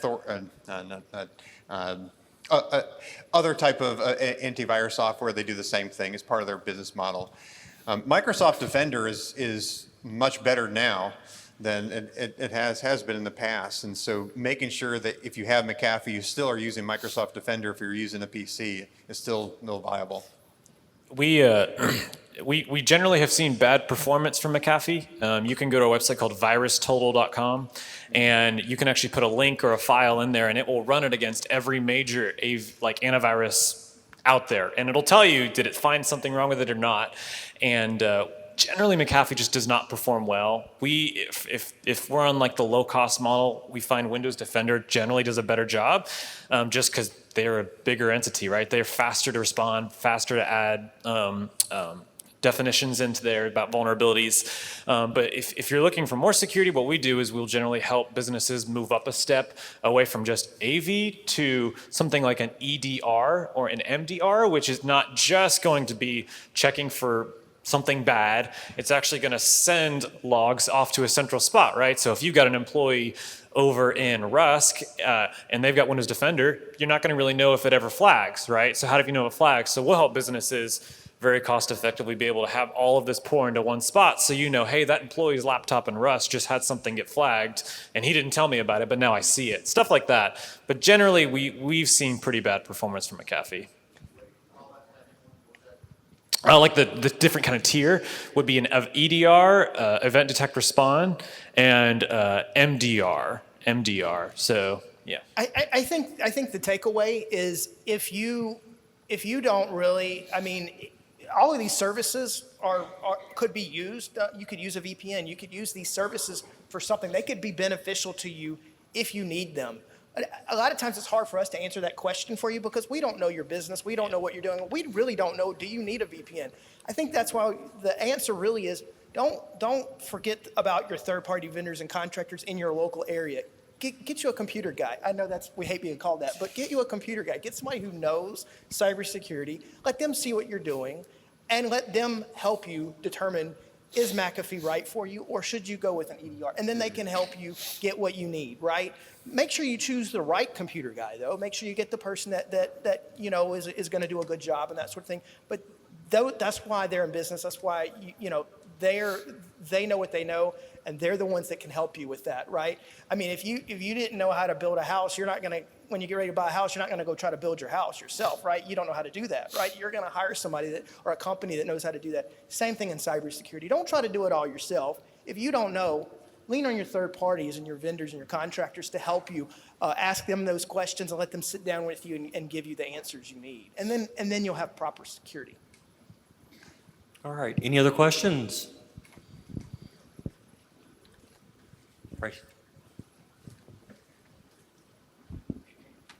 S4: other type of antivirus software, they do the same thing as part of their business model. Microsoft Defender is much better now than it has been in the past. And so making sure that if you have McAfee, you still are using Microsoft Defender if you're using a PC, is still viable.
S3: We generally have seen bad performance from McAfee. You can go to a website called virustotal.com, and you can actually put a link or a file in there, and it will run it against every major antivirus out there. And it'll tell you, did it find something wrong with it or not? And generally McAfee just does not perform well. If we're on like the low cost model, we find Windows Defender generally does a better job, just because they're a bigger entity, right? They're faster to respond, faster to add definitions into there about vulnerabilities. But if you're looking for more security, what we do is we'll generally help businesses move up a step away from just AV to something like an EDR or an MDR, which is not just going to be checking for something bad. It's actually going to send logs off to a central spot, right? So if you've got an employee over in Rusk and they've got Windows Defender, you're not going to really know if it ever flags, right? So how do you know it flags? So we'll help businesses very cost effectively be able to have all of this pour into one spot, so you know, hey, that employee's laptop in Rust just had something get flagged and he didn't tell me about it, but now I see it. Stuff like that. But generally we've seen pretty bad performance from McAfee. Like the different kind of tier would be an EDR, Event Detect Respond, and MDR. So yeah.
S2: I think the takeaway is if you don't really, I mean, all of these services could be used. You could use a VPN. You could use these services for something. They could be beneficial to you if you need them. A lot of times it's hard for us to answer that question for you because we don't know your business. We don't know what you're doing. We really don't know, do you need a VPN? I think that's why the answer really is don't forget about your third-party vendors and contractors in your local area. Get you a computer guy. I know we hate being called that, but get you a computer guy. Get somebody who knows cybersecurity. Let them see what you're doing, and let them help you determine, is McAfee right for you, or should you go with an EDR? And then they can help you get what you need, right? Make sure you choose the right computer guy, though. Make sure you get the person that you know is going to do a good job and that sort of thing. But that's why they're in business. That's why they know what they know, and they're the ones that can help you with that, right? I mean, if you didn't know how to build a house, you're not going to, when you get ready to buy a house, you're not going to go try to build your house yourself, right? You don't know how to do that, right? You're going to hire somebody or a company that knows how to do that. Same thing in cybersecurity. Don't try to do it all yourself. If you don't know, lean on your third parties and your vendors and your contractors to help you. Ask them those questions and let them sit down with you and give you the answers you need. And then you'll have proper security.
S1: All right, any other questions? Right.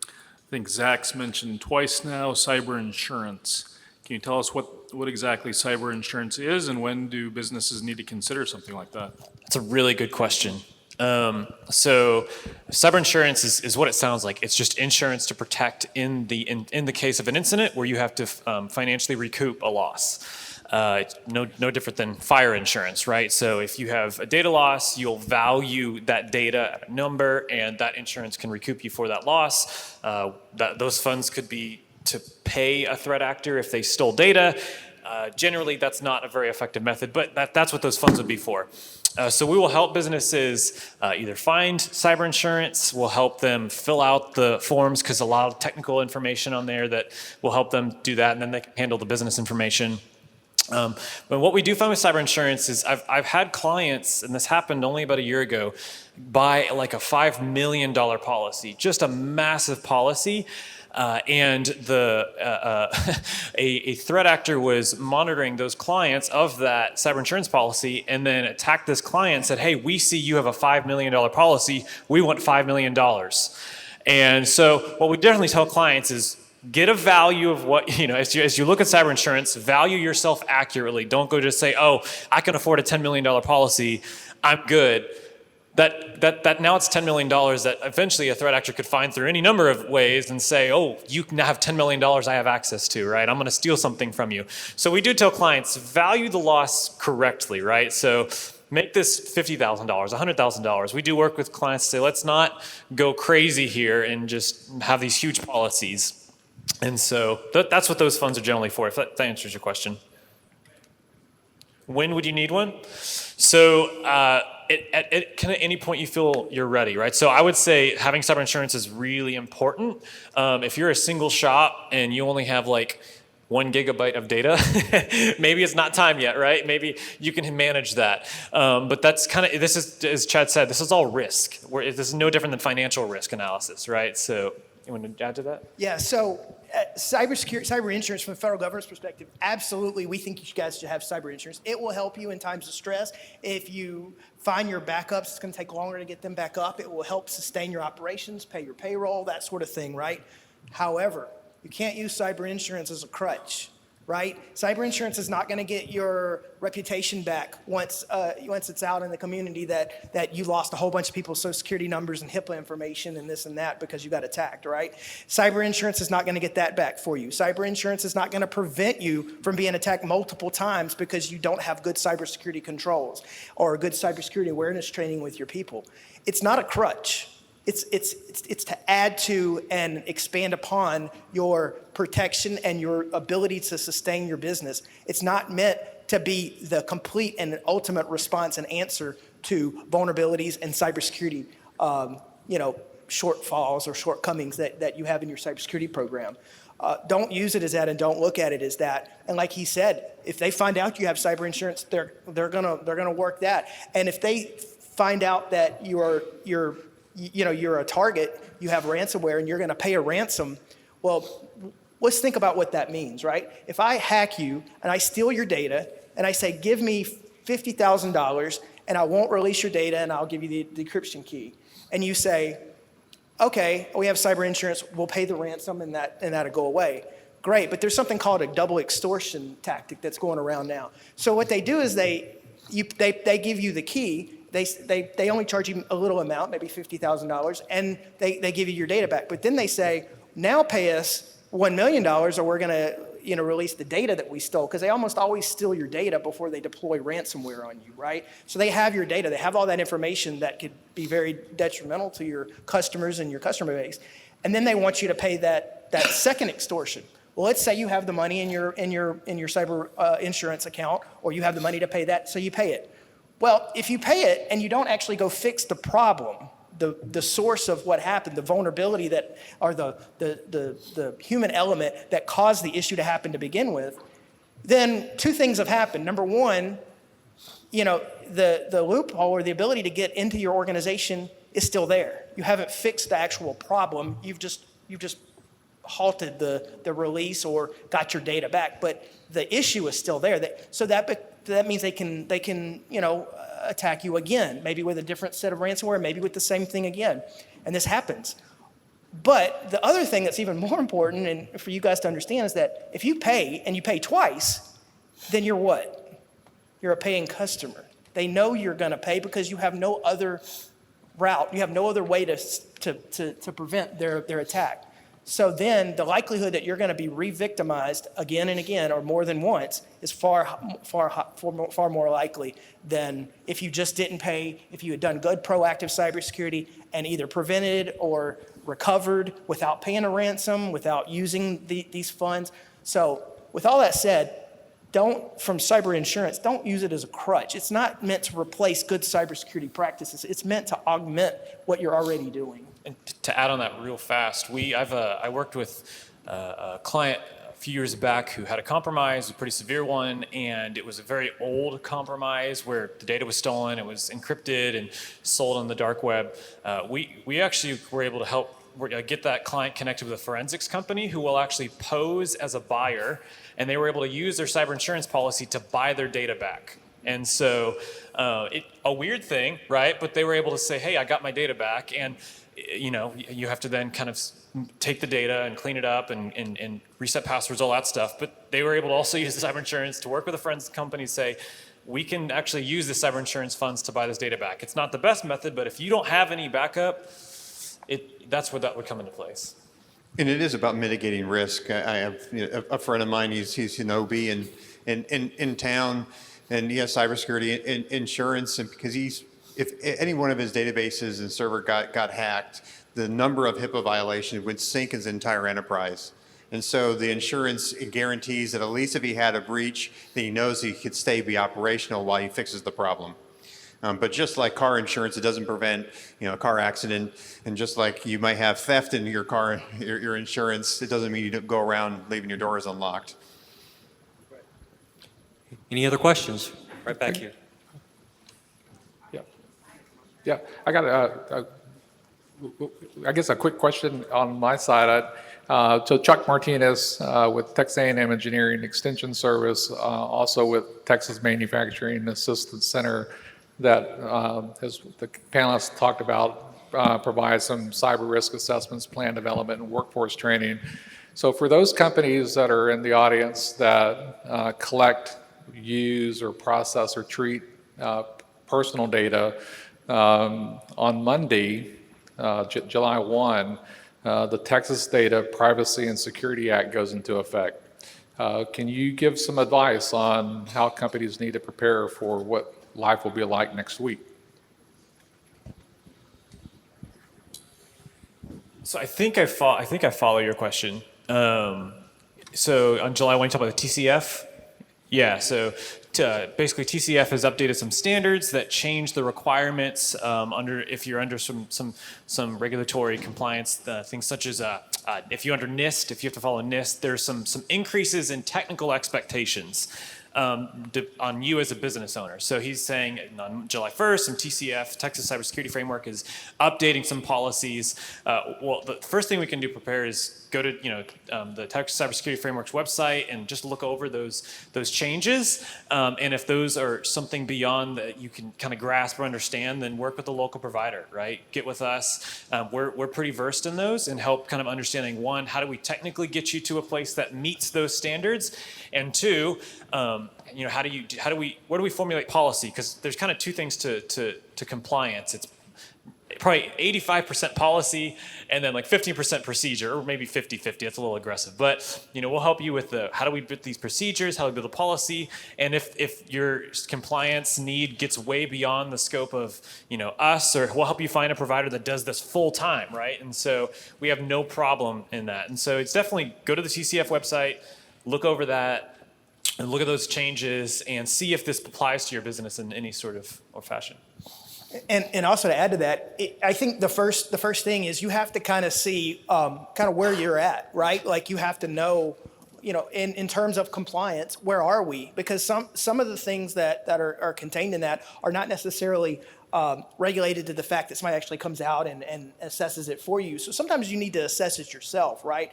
S6: I think Zach's mentioned twice now cyber insurance. Can you tell us what exactly cyber insurance is, and when do businesses need to consider something like that?
S3: That's a really good question. So cyber insurance is what it sounds like. It's just insurance to protect in the case of an incident where you have to financially recoup a loss. It's no different than fire insurance, right? So if you have a data loss, you'll value that data at a number, and that insurance can recoup you for that loss. Those funds could be to pay a threat actor if they stole data. Generally, that's not a very effective method, but that's what those funds would be for. So we will help businesses either find cyber insurance, we'll help them fill out the forms, because a lot of technical information on there that will help them do that, and then they can handle the business information. But what we do find with cyber insurance is I've had clients, and this happened only about a year ago, buy like a $5 million policy, just a massive policy. And a threat actor was monitoring those clients of that cyber insurance policy, and then attacked this client and said, hey, we see you have a $5 million policy. We want $5 million. And so what we definitely tell clients is, get a value of what, as you look at cyber insurance, value yourself accurately. Don't go just say, oh, I can afford a $10 million policy, I'm good. That now it's $10 million that eventually a threat actor could find through any number of ways and say, oh, you now have $10 million I have access to, right? I'm gonna steal something from you. So we do tell clients, value the loss correctly, right? So make this $50,000, $100,000. We do work with clients to say, let's not go crazy here and just have these huge policies. And so that's what those funds are generally for, if that answers your question. When would you need one? So at kind of any point you feel you're ready, right? So I would say having cyber insurance is really important. If you're a single shop and you only have like 1 gigabyte of data, maybe it's not time yet, right? Maybe you can manage that. But that's kind of, this is, as Chad said, this is all risk. This is no different than financial risk analysis, right? So you want to add to that?
S2: Yeah, so cyber insurance from the federal government's perspective, absolutely, we think you guys should have cyber insurance. It will help you in times of stress. If you find your backups, it's going to take longer to get them back up. It will help sustain your operations, pay your payroll, that sort of thing, right? However, you can't use cyber insurance as a crutch, right? Cyber insurance is not going to get your reputation back once it's out in the community that you lost a whole bunch of people's Social Security numbers and HIPAA information and this and that because you got attacked, right? Cyber insurance is not going to get that back for you. Cyber insurance is not going to prevent you from being attacked multiple times because you don't have good cybersecurity controls or good cybersecurity awareness training with your people. It's not a crutch. It's to add to and expand upon your protection and your ability to sustain your business. It's not meant to be the complete and ultimate response and answer to vulnerabilities and cybersecurity, shortfalls or shortcomings that you have in your cybersecurity program. Don't use it as that and don't look at it as that. And like he said, if they find out you have cyber insurance, they're gonna work that. And if they find out that you're a target, you have ransomware, and you're going to pay a ransom, well, let's think about what that means, right? If I hack you and I steal your data and I say, give me $50,000 and I won't release your data and I'll give you the decryption key, and you say, okay, we have cyber insurance, we'll pay the ransom and that'll go away. Great, but there's something called a double extortion tactic that's going around now. So what they do is they give you the key. They only charge you a little amount, maybe $50,000, and they give you your data back. But then they say, now pay us $1 million or we're going to release the data that we stole, because they almost always steal your data before they deploy ransomware on you, right? So they have your data. They have all that information that could be very detrimental to your customers and your customer base. And then they want you to pay that second extortion. Well, let's say you have the money in your cyber insurance account, or you have the money to pay that, so you pay it. Well, if you pay it and you don't actually go fix the problem, the source of what happened, the vulnerability that, or the human element that caused the issue to happen to begin with, then two things have happened. Number one, the loophole or the ability to get into your organization is still there. You haven't fixed the actual problem. You've just halted the release or got your data back, but the issue is still there. So that means they can attack you again, maybe with a different set of ransomware, maybe with the same thing again, and this happens. But the other thing that's even more important, and for you guys to understand, is that if you pay and you pay twice, then you're what? You're a paying customer. They know you're going to pay because you have no other route. You have no other way to prevent their attack. So then the likelihood that you're going to be re-victimized again and again or more than once is far more likely than if you just didn't pay, if you had done good proactive cybersecurity and either prevented or recovered without paying a ransom, without using these funds. So with all that said, from cyber insurance, don't use it as a crutch. It's not meant to replace good cybersecurity practices. It's meant to augment what you're already doing.
S3: And to add on that real fast, I worked with a client a few years back who had a compromise, a pretty severe one, and it was a very old compromise where the data was stolen, it was encrypted and sold on the dark web. We actually were able to help get that client connected with a forensics company who will actually pose as a buyer, and they were able to use their cyber insurance policy to buy their data back. And so a weird thing, right? But they were able to say, hey, I got my data back, and you have to then kind of take the data and clean it up and reset passwords, all that stuff. But they were able to also use the cyber insurance to work with a forensic company, say, we can actually use the cyber insurance funds to buy this data back. It's not the best method, but if you don't have any backup, that's where that would come into place.
S4: And it is about mitigating risk. I have a friend of mine, he's an OB in town, and he has cybersecurity insurance, and because if any one of his databases and server got hacked, the number of HIPAA violations would sink his entire enterprise. And so the insurance guarantees that at least if he had a breach, that he knows he could be operational while he fixes the problem. But just like car insurance, it doesn't prevent a car accident, and just like you might have theft in your car, your insurance, it doesn't mean you don't go around leaving your doors unlocked.
S1: Any other questions? Right back here.
S7: Yeah, I got I guess a quick question on my side. So Chuck Martinez with Texas A&M Engineering Extension Service, also with Texas Manufacturing Assistance Center, that as the panelists talked about, provides some cyber risk assessments, plan development, and workforce training. So for those companies that are in the audience that collect, use, or process or treat personal data, on Monday, July 1, the Texas Data Privacy and Security Act goes into effect. Can you give some advice on how companies need to prepare for what life will be like next week?
S3: So I think I follow your question. So on July 1, you talk about the TCF. Yeah. So basically, TCF has updated some standards that change the requirements if you're under some regulatory compliance things, such as if you're under NIST, if you have to follow NIST, there's some increases in technical expectations on you as a business owner. So he's saying on July 1st, some TCF, Texas Cybersecurity Framework, is updating some policies. Well, the first thing we can do prepare is go to the Texas Cybersecurity Framework's website and just look over those changes. And if those are something beyond that you can kind of grasp or understand, then work with the local provider, right? Get with us. We're pretty versed in those and help kind of understanding, one, how do we technically get you to a place that meets those standards? And two, where do we formulate policy? Because there's kind of two things to compliance. It's probably 85% policy and then like 15% procedure, or maybe 50-50. That's a little aggressive. But we'll help you with how do we build these procedures, how do we build a policy, and if your compliance need gets way beyond the scope of us, or we'll help you find a provider that does this full time, right? And so we have no problem in that. And so it's definitely go to the TCF website, look over that, and look at those changes and see if this applies to your business in any sort of or fashion.
S2: And also to add to that, I think the first thing is you have to kind of see kind of where you're at, right? Like you have to know, in terms of compliance, where are we? Because some of the things that are contained in that are not necessarily regulated to the fact that somebody actually comes out and assesses it for you. So sometimes you need to assess it yourself, right?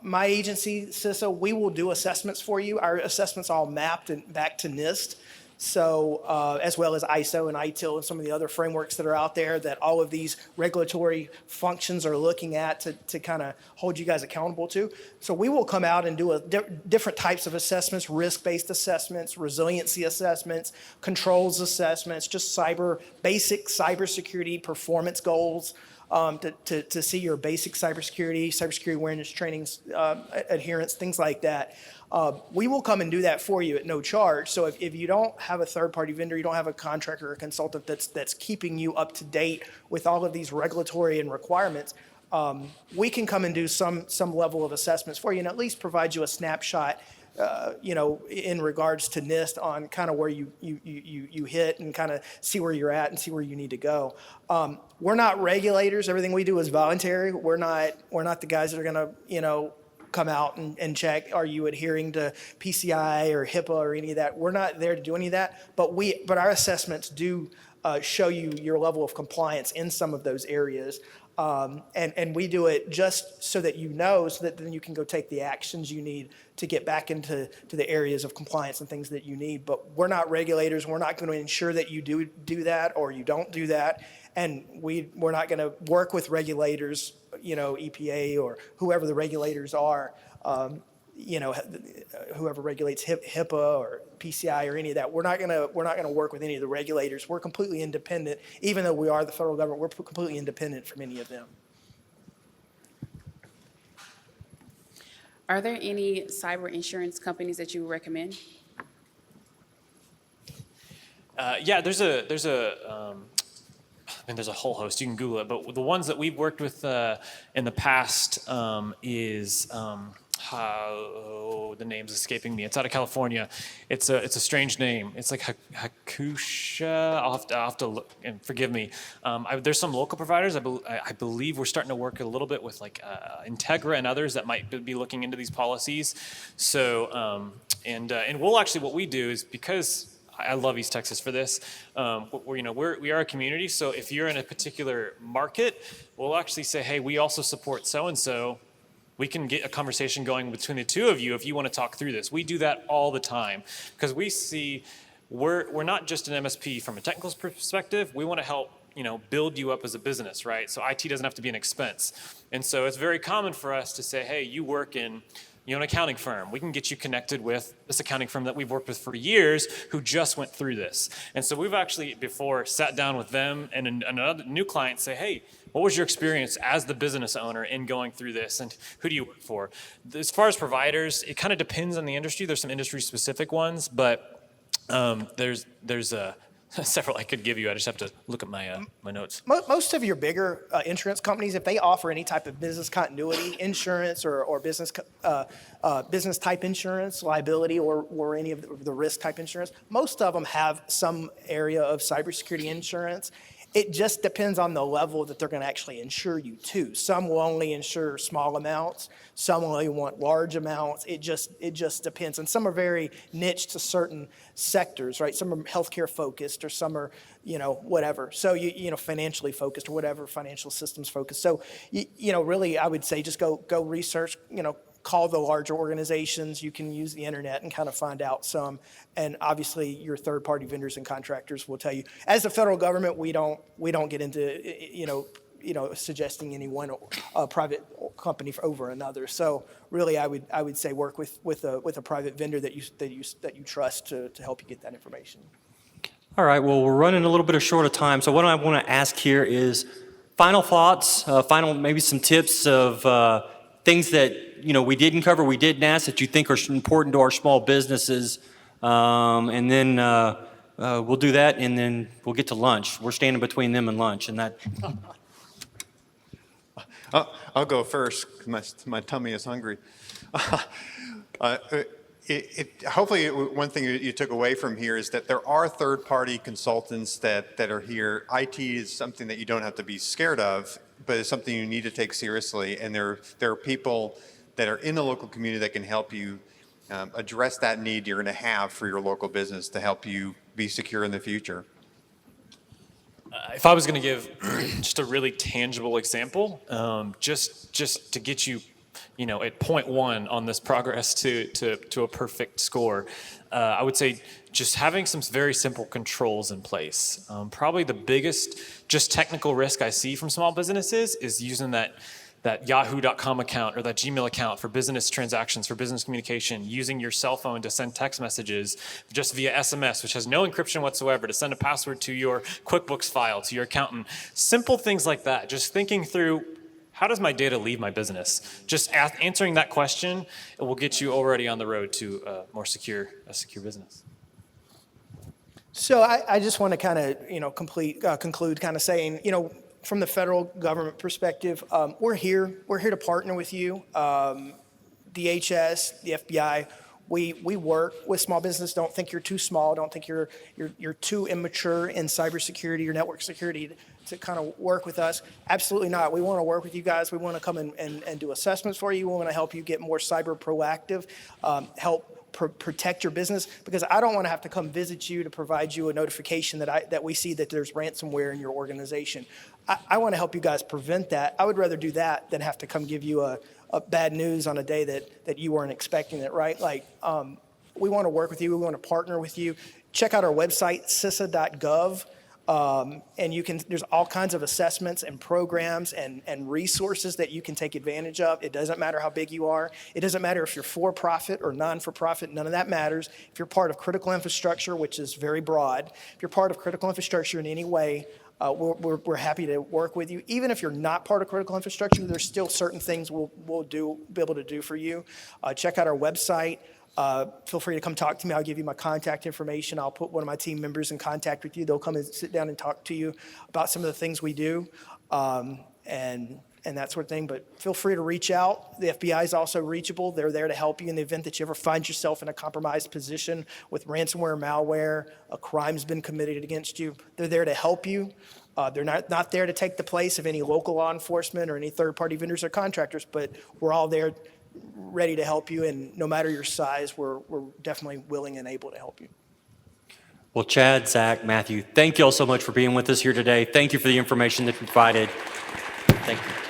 S2: My agency, CISA, we will do assessments for you. Our assessments all mapped and back to NIST. So as well as ISO and ITIL and some of the other frameworks that are out there that all of these regulatory functions are looking at to kind of hold you guys accountable to. So we will come out and do different types of assessments, risk-based assessments, resiliency assessments, controls assessments, just basic cybersecurity performance goals. To see your basic cybersecurity awareness trainings, adherence, things like that. We will come and do that for you at no charge. So if you don't have a third-party vendor, you don't have a contractor or a consultant that's keeping you up to date with all of these regulatory and requirements, we can come and do some level of assessments for you and at least provide you a snapshot in regards to NIST on kind of where you hit and kind of see where you're at and see where you need to go. We're not regulators. Everything we do is voluntary. We're not the guys that are going to, come out and check, are you adhering to PCI or HIPAA or any of that? We're not there to do any of that, but our assessments do show you your level of compliance in some of those areas. And we do it just so that so that then you can go take the actions you need to get back into the areas of compliance and things that you need. But we're not regulators. We're not going to ensure that you do that or you don't do that. And we're not going to work with regulators, EPA or whoever the regulators are, whoever regulates HIPAA or PCI or any of that. We're not going to work with any of the regulators. We're completely independent. Even though we are the federal government, we're completely independent from any of them.
S8: Are there any cyber insurance companies that you would recommend?
S3: Yeah, there's a whole host. You can Google it, but the ones that we've worked with in the past is the name's escaping me. It's out of California. It's a strange name. It's like Hakusha. I'll have to look, and forgive me. There's some local providers. I believe we're starting to work a little bit with like Integra and others that might be looking into these policies. So and we'll actually, what we do is, because I love East Texas for this. We are a community, so if you're in a particular market, we'll actually say, hey, we also support so-and-so. We can get a conversation going between the two of you if you want to talk through this. We do that all the time because we see we're not just an MSP from a technical perspective. We want to help build you up as a business, right? So IT doesn't have to be an expense. And so it's very common for us to say, hey, you work in an accounting firm. We can get you connected with this accounting firm that we've worked with for years who just went through this. And so we've actually before sat down with them and another new client say, hey, what was your experience as the business owner in going through this, and who do you work for? As far as providers, it kind of depends on the industry. There's some industry-specific ones, but there's several I could give you. I just have to look at my notes.
S2: Most of your bigger insurance companies, if they offer any type of business continuity insurance or business type insurance, liability, or any of the risk type insurance, most of them have some area of cybersecurity insurance. It just depends on the level that they're going to actually insure you to. Some will only insure small amounts. Some only want large amounts. It just depends. And some are very niche to certain sectors, right? Some are healthcare focused, or some are, whatever. So financially focused, or whatever, financial systems focused. So really, I would say just go research. Call the larger organizations. You can use the internet and kind of find out some. And obviously, your third-party vendors and contractors will tell you. As the federal government, we don't get into suggesting any one private company over another. So really, I would say work with a private vendor that you trust to help you get that information.
S1: All right, well, we're running a little bit short of time, so what I want to ask here is final thoughts, maybe some tips of things that we didn't cover, we didn't ask that you think are important to our small businesses, and then we'll do that, and then we'll get to lunch. We're standing between them and lunch, and that.
S4: I'll go first. My tummy is hungry. Hopefully, one thing you took away from here is that there are third-party consultants that are here. IT is something that you don't have to be scared of, but it's something you need to take seriously. And there are people that are in the local community that can help you address that need you're going to have for your local business to help you be secure in the future.
S3: If I was going to give just a really tangible example, just to get you, at point one on this progress to a perfect score, I would say just having some very simple controls in place. Probably the biggest just technical risk I see from small businesses is using that Yahoo.com account or that Gmail account for business transactions, for business communication, using your cell phone to send text messages just via SMS, which has no encryption whatsoever, to send a password to your QuickBooks file, to your accountant. Simple things like that. Just thinking through, how does my data leave my business? Just answering that question, it will get you already on the road to a secure business.
S2: So I just want to kind of, conclude kind of saying, from the federal government perspective, we're here to partner with you. DHS, the FBI, we work with small business. Don't think you're too small. Don't think you're too immature in cybersecurity or network security to kind of work with us. Absolutely not. We want to work with you guys. We want to come and do assessments for you. We want to help you get more cyber proactive, help protect your business, because I don't want to have to come visit you to provide you a notification that we see that there's ransomware in your organization. I want to help you guys prevent that. I would rather do that than have to come give you a bad news on a day that you weren't expecting it, right? We want to work with you. We want to partner with you. Check out our website, CISA.gov. And there's all kinds of assessments and programs and resources that you can take advantage of. It doesn't matter how big you are. It doesn't matter if you're for-profit or non-for-profit. None of that matters. If you're part of critical infrastructure, which is very broad, if you're part of critical infrastructure in any way, we're happy to work with you. Even if you're not part of critical infrastructure, there's still certain things we'll be able to do for you. Check out our website. Feel free to come talk to me. I'll give you my contact information. I'll put one of my team members in contact with you. They'll come and sit down and talk to you about some of the things we do, and that sort of thing. But feel free to reach out. The FBI is also reachable. They're there to help you in the event that you ever find yourself in a compromised position with ransomware, malware, a crime's been committed against you. They're there to help you. They're not there to take the place of any local law enforcement or any third-party vendors or contractors, but we're all there ready to help you, and no matter your size, we're definitely willing and able to help you.
S1: Well, Chad, Zach, Matthew, thank you all so much for being with us here today. Thank you for the information that you provided. Thank you.